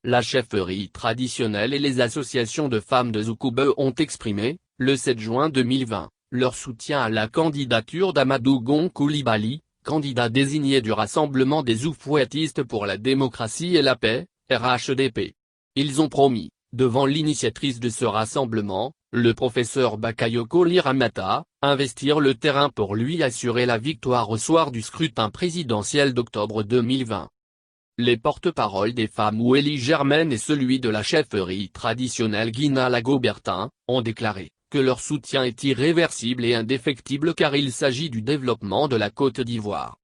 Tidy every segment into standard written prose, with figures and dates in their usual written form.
la chefferie traditionnelle et les associations de femmes de Zoukoube ont exprimé, le 7 juin 2020, leur soutien à la candidature d'Amadou Gon Coulibaly, candidat désigné du Rassemblement des Oufouettistes pour la démocratie et la paix, RHDP. Ils ont promis, devant l'initiatrice de ce rassemblement, le professeur Bakayoko Liramata, investir le terrain pour lui assurer la victoire au soir du scrutin présidentiel d'octobre 2020. Les porte-paroles des femmes Ouélie Germaine et celui de la chefferie traditionnelle Guina Lagobertin, ont déclaré que leur soutien est irréversible et indéfectible car il s'agit du développement de la Côte d'Ivoire.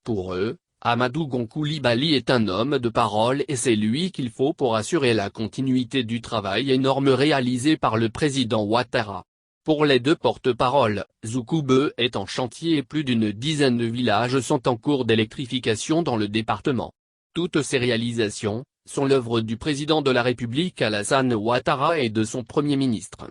Pour eux, Amadou Gon Coulibaly est un homme de parole et c'est lui qu'il faut pour assurer la continuité du travail énorme réalisé par le président Ouattara. Pour les deux porte-paroles, Zoukoube est en chantier et plus d'une dizaine de villages sont en cours d'électrification dans le département. Toutes ces réalisations sont l'œuvre du président de la République Alassane Ouattara et de son Premier ministre.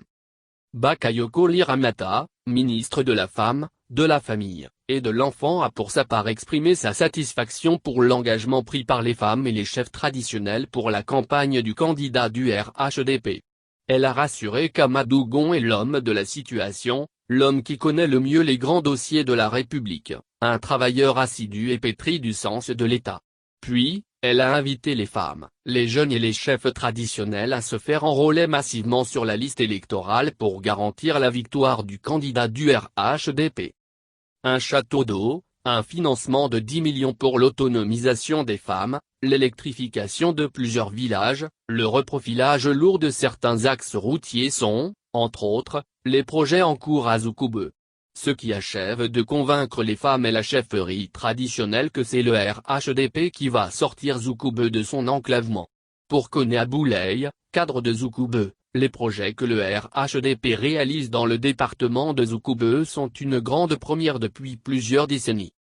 Bakayoko Liramata, ministre de la Femme, de la Famille, et de l'Enfant a pour sa part exprimé sa satisfaction pour l'engagement pris par les femmes et les chefs traditionnels pour la campagne du candidat du RHDP. Elle a rassuré qu'Amadou Gon est l'homme de la situation, l'homme qui connaît le mieux les grands dossiers de la République, un travailleur assidu et pétri du sens de l'État. Puis, elle a invité les femmes, les jeunes et les chefs traditionnels à se faire enrôler massivement sur la liste électorale pour garantir la victoire du candidat du RHDP. Un château d'eau, un financement de 10 millions pour l'autonomisation des femmes, l'électrification de plusieurs villages, le reprofilage lourd de certains axes routiers sont, entre autres, les projets en cours à Zoukoube. Ce qui achève de convaincre les femmes et la chefferie traditionnelle que c'est le RHDP qui va sortir Zoukoube de son enclavement. Pour Koné Abouleye, cadre de Zoukoube, les projets que le RHDP réalise dans le département de Zoukoube sont une grande première depuis plusieurs décennies.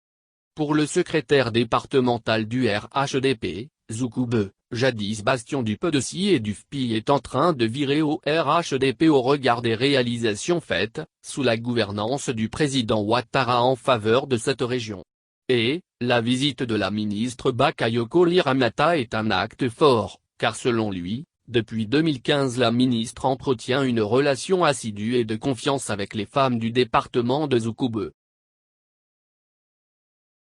Pour le secrétaire départemental du RHDP, Zoukoube, jadis bastion du PDC et du FPI est en train de virer au RHDP au regard des réalisations faites, sous la gouvernance du président Ouattara en faveur de cette région. Et, la visite de la ministre Bakayoko Liramata est un acte fort, car selon lui, depuis 2015 la ministre entretient une relation assidue et de confiance avec les femmes du département de Zoukoube.